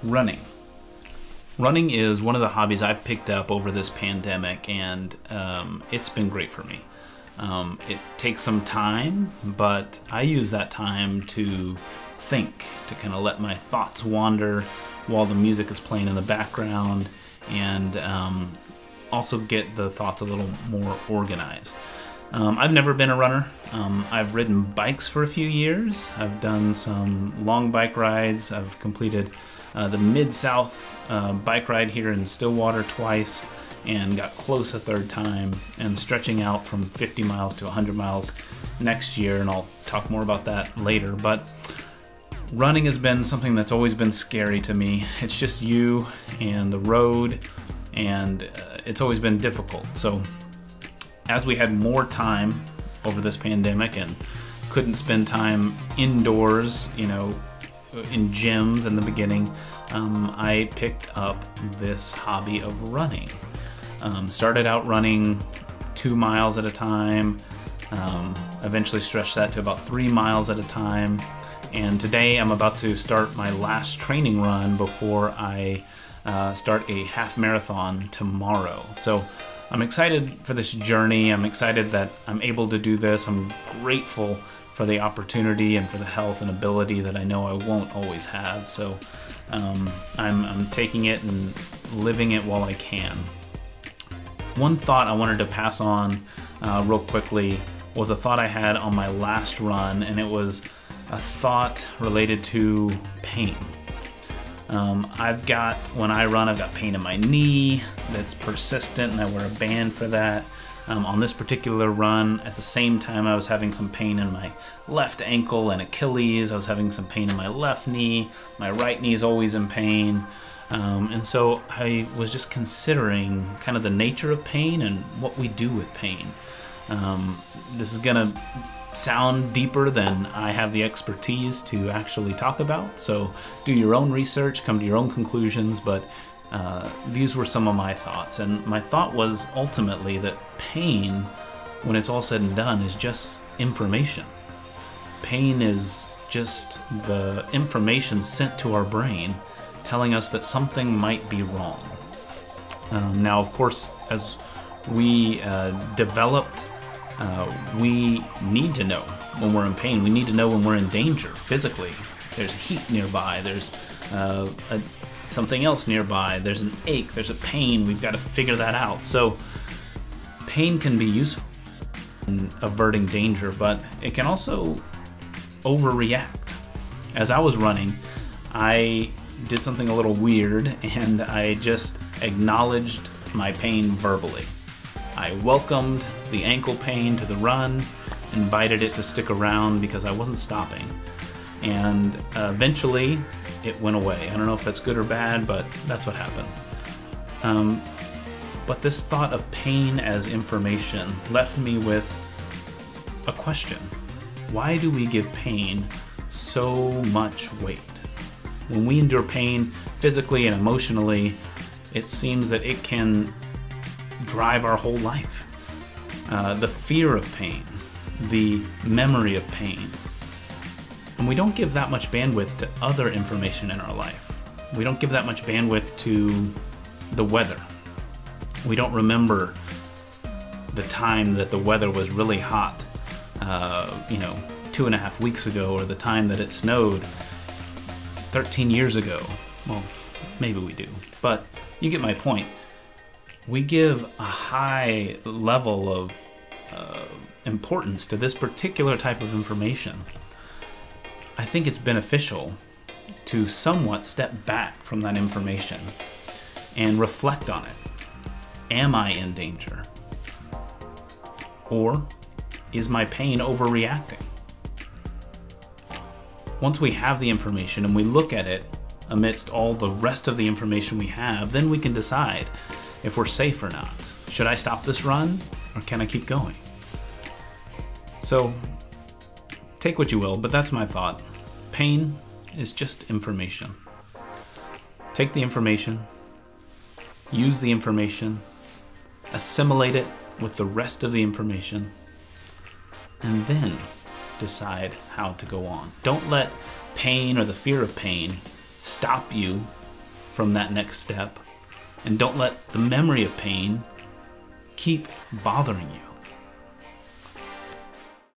Running. Running is one of the hobbies I've picked up over this pandemic, and it's been great for me. It takes some time, but I use that time to think, to kind of let my thoughts wander while the music is playing in the background, and also get the thoughts a little more organized. I've never been a runner. I've ridden bikes for a few years. I've done some long bike rides. I've completed the Mid-South bike ride here in Stillwater twice and got close a third time, and stretching out from 50 miles to 100 miles next year, and I'll talk more about that later. But running has been something that's always been scary to me. It's just you and the road, and it's always been difficult. So as we had more time over this pandemic and couldn't spend time indoors, you know, in gyms in the beginning, I picked up this hobby of running. Started out running 2 miles at a time, eventually stretched that to about 3 miles at a time, and today I'm about to start my last training run before I start a half marathon tomorrow. So I'm excited for this journey. I'm excited that I'm able to do this. I'm grateful for the opportunity and for the health and ability that I know I won't always have. So I'm taking it and living it while I can. One thought I wanted to pass on real quickly was a thought I had on my last run, and it was a thought related to pain. When I run, I've got pain in my knee that's persistent, and I wear a band for that. On this particular run, at the same time, I was having some pain in my left ankle and Achilles. I was having some pain in my left knee. My right knee is always in pain. And so I was just considering kind of the nature of pain and what we do with pain. This is gonna sound deeper than I have the expertise to actually talk about, so do your own research, come to your own conclusions, but these were some of my thoughts. And my thought was ultimately that pain, when it's all said and done, is just information. Pain is just the information sent to our brain telling us that something might be wrong. Now, of course, as we developed, we need to know when we're in pain. We need to know when we're in danger physically. There's heat nearby, there's something else nearby, there's an ache, there's a pain. We've got to figure that out. So pain can be useful in averting danger, but it can also overreact. As I was running, I did something a little weird, and I just acknowledged my pain verbally. I welcomed the ankle pain to the run, invited it to stick around because I wasn't stopping, and eventually it went away. I don't know if that's good or bad, but that's what happened. But this thought of pain as information left me with a question. Why do we give pain so much weight? When we endure pain physically and emotionally, it seems that it can drive our whole life. The fear of pain, the memory of pain. And we don't give that much bandwidth to other information in our life. We don't give that much bandwidth to the weather. We don't remember the time that the weather was really hot, 2.5 weeks ago, or the time that it snowed 13 years ago. Well, maybe we do, but you get my point. We give a high level of importance to this particular type of information. I think it's beneficial to somewhat step back from that information and reflect on it. Am I in danger? Or is my pain overreacting? Once we have the information and we look at it amidst all the rest of the information we have, then we can decide if we're safe or not. Should I stop this run, or can I keep going? So, take what you will, but that's my thought. Pain is just information. Take the information, use the information, assimilate it with the rest of the information, and then decide how to go on. Don't let pain or the fear of pain stop you from that next step. And don't let the memory of pain keep bothering you.